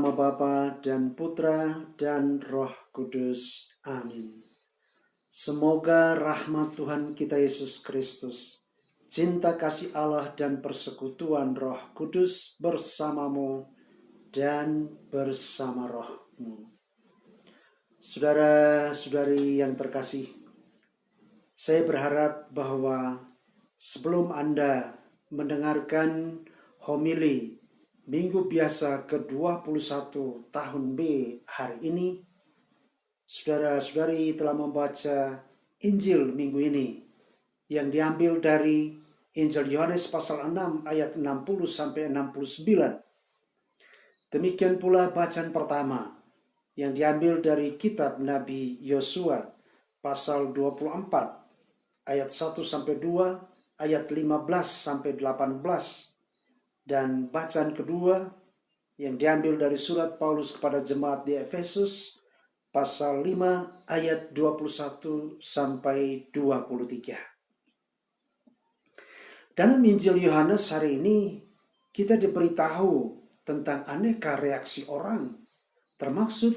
nama Bapa dan Putra dan Roh Kudus. Amin. Semoga rahmat Tuhan kita Yesus Kristus, cinta kasih Allah dan persekutuan Roh Kudus bersamamu dan bersama rohmu. Saudara-saudari yang terkasih, saya berharap bahwa sebelum Anda mendengarkan homili Minggu Biasa ke-21 tahun B hari ini, saudara-saudari telah membaca Injil minggu ini yang diambil dari Injil Yohanes pasal 6 ayat 60 sampai 69. Demikian pula bacaan pertama yang diambil dari kitab Nabi Yosua pasal 24 ayat 1 sampai 2, ayat 15 sampai 18. Dan bacaan kedua yang diambil dari surat Paulus kepada jemaat di Efesus pasal 5 ayat 21 sampai 23. Dalam Injil Yohanes hari ini kita diberitahu tentang aneka reaksi orang, termasuk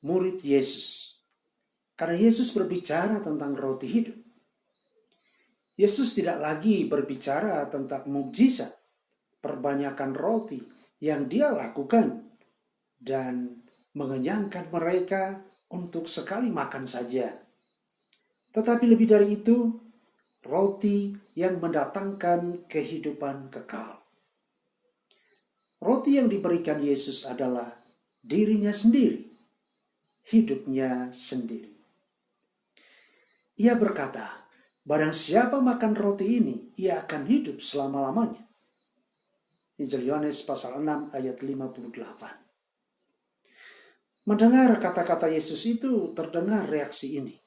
murid Yesus. Karena Yesus berbicara tentang roti hidup. Yesus tidak lagi berbicara tentang mukjizat, perbanyakan roti yang dia lakukan dan mengenyangkan mereka untuk sekali makan saja. Tetapi lebih dari itu, roti yang mendatangkan kehidupan kekal. Roti yang diberikan Yesus adalah dirinya sendiri, hidupnya sendiri. Ia berkata, barang siapa makan roti ini, ia akan hidup selama-lamanya. Injil Yohanes pasal 6 ayat 58. Mendengar kata-kata Yesus itu terdengar reaksi ini.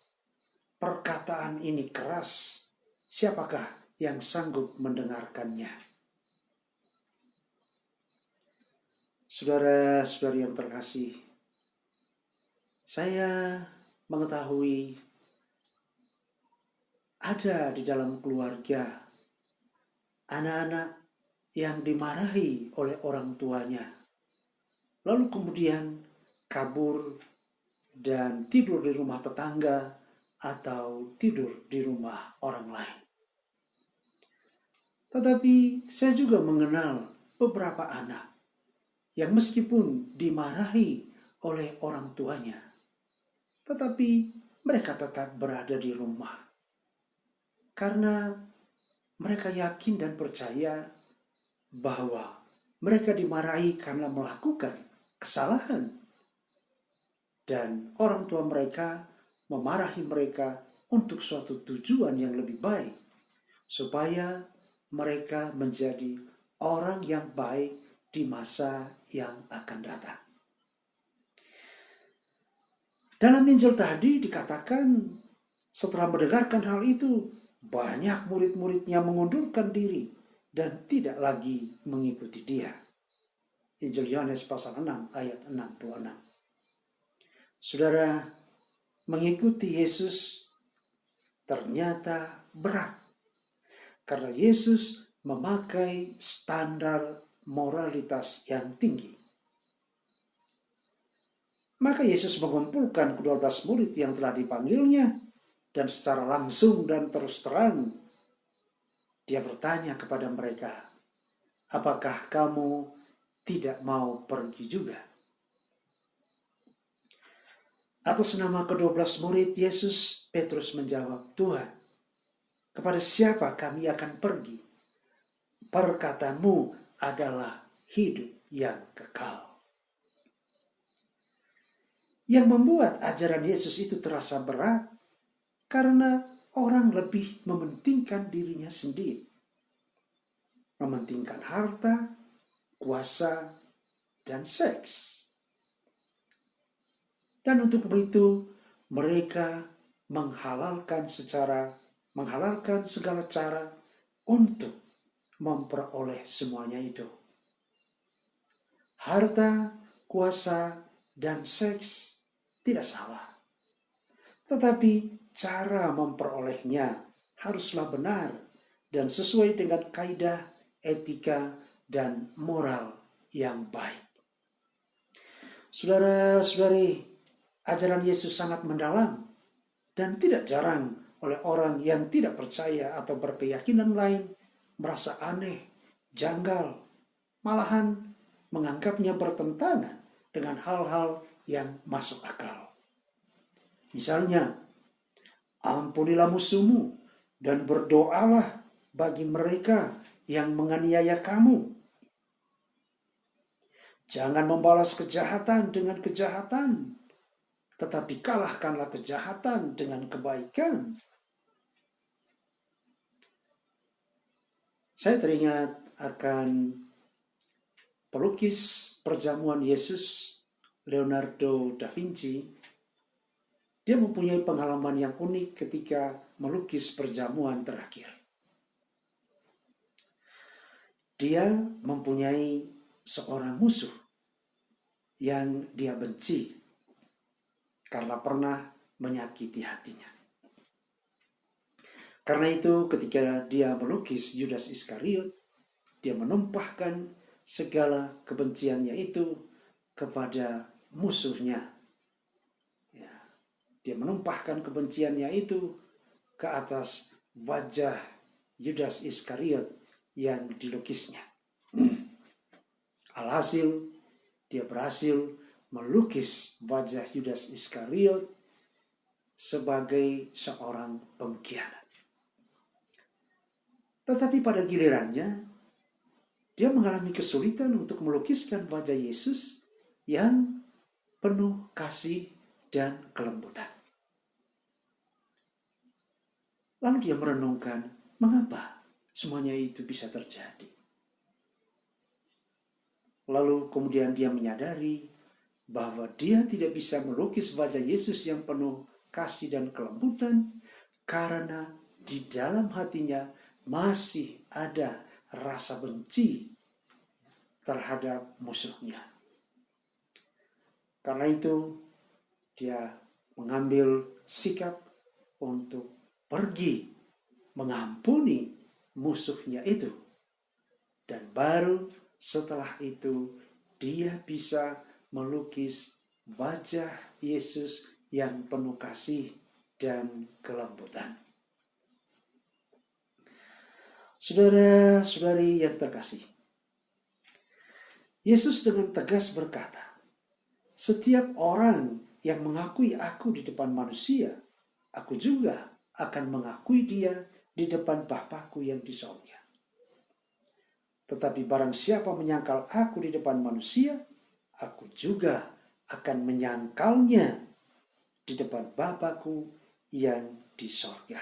Perkataan ini keras. Siapakah yang sanggup mendengarkannya? Saudara-saudari yang terkasih, saya mengetahui ada di dalam keluarga anak-anak yang dimarahi oleh orang tuanya, lalu kemudian kabur dan tidur di rumah tetangga atau tidur di rumah orang lain. Tetapi saya juga mengenal beberapa anak yang meskipun dimarahi oleh orang tuanya, tetapi mereka tetap berada di rumah. Karena mereka yakin dan percaya bahwa mereka dimarahi karena melakukan kesalahan. Dan orang tua mereka memarahi mereka untuk suatu tujuan yang lebih baik. Supaya mereka menjadi orang yang baik di masa yang akan datang. Dalam Injil tadi dikatakan setelah mendengarkan hal itu, banyak murid-muridnya mengundurkan diri dan tidak lagi mengikuti dia. Injil Yohanes pasal 6 ayat 66. Saudara, mengikuti Yesus ternyata berat. Karena Yesus memakai standar moralitas yang tinggi. Maka Yesus mengumpulkan ke-12 murid yang telah dipanggilnya dan secara langsung dan terus terang dia bertanya kepada mereka, apakah kamu tidak mau pergi juga? Atas nama ke-12 murid Yesus, Petrus menjawab, Tuhan, kepada siapa kami akan pergi? Perkataanmu adalah hidup yang kekal. Yang membuat ajaran Yesus itu terasa berat, karena orang lebih mementingkan dirinya sendiri. Mementingkan harta, kuasa, dan seks. Dan untuk itu mereka menghalalkan segala cara untuk memperoleh semuanya itu. Harta, kuasa, dan seks tidak salah. Tetapi cara memperolehnya haruslah benar dan sesuai dengan kaidah, etika, dan moral yang baik. Saudara-saudari, ajaran Yesus sangat mendalam dan tidak jarang oleh orang yang tidak percaya atau berkeyakinan lain merasa aneh, janggal, malahan menganggapnya bertentangan dengan hal-hal yang masuk akal. Misalnya, ampunilah musuhmu dan berdoalah bagi mereka yang menganiaya kamu. Jangan membalas kejahatan dengan kejahatan, tetapi kalahkanlah kejahatan dengan kebaikan. Saya teringat akan pelukis perjamuan Yesus, Leonardo da Vinci. Dia mempunyai pengalaman yang unik ketika melukis perjamuan terakhir. Dia mempunyai seorang musuh yang dia benci karena pernah menyakiti hatinya. Karena itu ketika dia melukis Yudas Iskariot, dia menumpahkan segala kebenciannya itu kepada musuhnya. Ya, dia menumpahkan kebenciannya itu ke atas wajah Yudas Iskariot yang dilukisnya. Alhasil, dia berhasil melukis wajah Yudas Iskariot sebagai seorang pengkhianat. Tetapi pada gilirannya, dia mengalami kesulitan untuk melukiskan wajah Yesus yang penuh kasih dan kelembutan. Lalu dia merenungkan, mengapa semuanya itu bisa terjadi? Lalu kemudian dia menyadari bahwa dia tidak bisa melukis wajah Yesus yang penuh kasih dan kelembutan karena di dalam hatinya masih ada rasa benci terhadap musuhnya. Karena itu dia mengambil sikap untuk pergi mengampuni musuhnya itu. Dan baru setelah itu dia bisa melukis wajah Yesus yang penuh kasih dan kelembutan. Saudara-saudari yang terkasih, Yesus dengan tegas berkata, setiap orang yang mengakui aku di depan manusia, aku juga akan mengakui dia di depan Bapa-Ku yang di sorga. Tetapi barang siapa menyangkal aku di depan manusia, aku juga akan menyangkalnya di depan Bapa-Ku yang di sorga.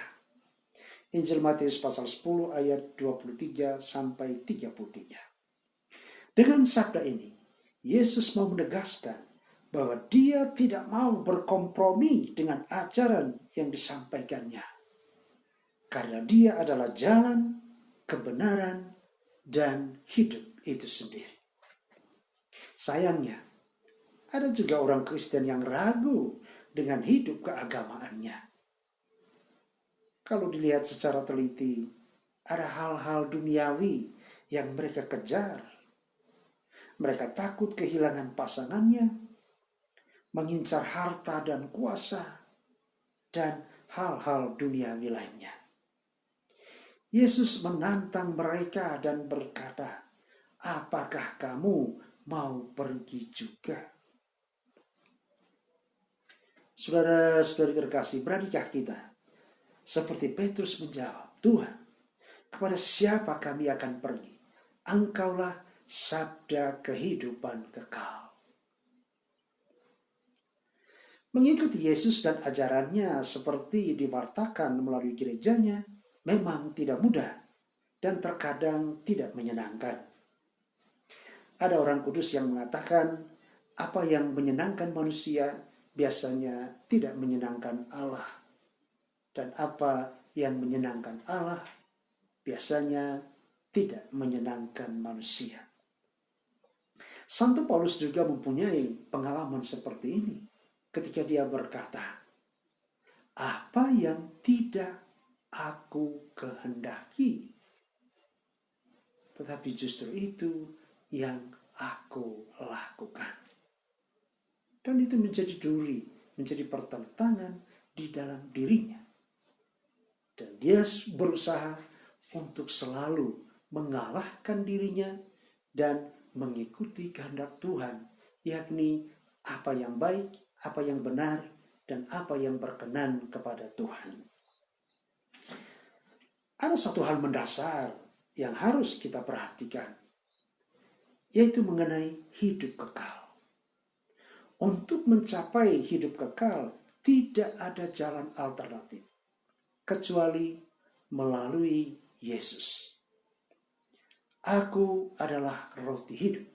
Injil Matius pasal 10 ayat 23 sampai 33. Dengan sabda ini, Yesus mau menegaskan bahwa dia tidak mau berkompromi dengan ajaran yang disampaikannya. Karena dia adalah jalan, kebenaran, dan hidup itu sendiri. Sayangnya, ada juga orang Kristen yang ragu dengan hidup keagamaannya. Kalau dilihat secara teliti, ada hal-hal duniawi yang mereka kejar. Mereka takut kehilangan pasangannya, mengincar harta dan kuasa, dan hal-hal duniawi lainnya. Yesus menantang mereka dan berkata, apakah kamu mau pergi juga? Saudara-saudari terkasih, beradikah kita seperti Petrus menjawab, Tuhan, kepada siapa kami akan pergi? Engkaulah sabda kehidupan kekal. Mengikuti Yesus dan ajarannya seperti diwartakan melalui gerejanya memang tidak mudah dan terkadang tidak menyenangkan. Ada orang kudus yang mengatakan apa yang menyenangkan manusia biasanya tidak menyenangkan Allah. Dan apa yang menyenangkan Allah biasanya tidak menyenangkan manusia. Santo Paulus juga mempunyai pengalaman seperti ini ketika dia berkata, apa yang tidak aku kehendaki, tetapi justru itu yang aku lakukan. Dan itu menjadi duri, menjadi pertentangan di dalam dirinya. Dan dia berusaha untuk selalu mengalahkan dirinya dan mengikuti kehendak Tuhan, yakni apa yang baik, apa yang benar, dan apa yang berkenan kepada Tuhan. Ada satu hal mendasar yang harus kita perhatikan, yaitu mengenai hidup kekal. Untuk mencapai hidup kekal, tidak ada jalan alternatif, kecuali melalui Yesus. Aku adalah roti hidup.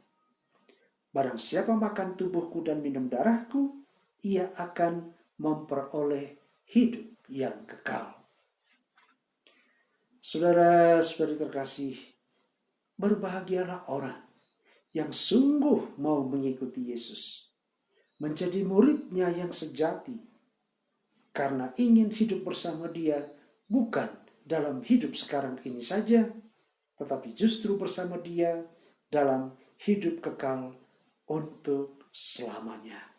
Barang siapa makan tubuhku dan minum darahku, ia akan memperoleh hidup yang kekal. Saudara-saudari terkasih, berbahagialah orang yang sungguh mau mengikuti Yesus, menjadi muridnya yang sejati, karena ingin hidup bersama Dia bukan dalam hidup sekarang ini saja, tetapi justru bersama Dia dalam hidup kekal untuk selamanya.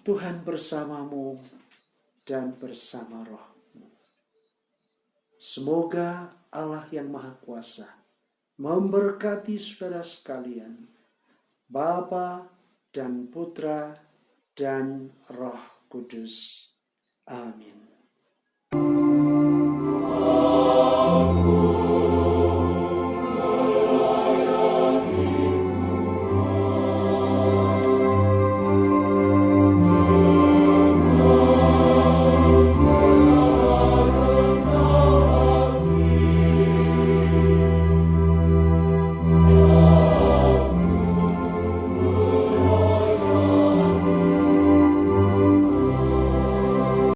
Tuhan bersamamu dan bersama rohmu. Semoga Allah yang Maha Kuasa memberkati saudara sekalian, Bapa dan Putra dan Roh Kudus. Amin.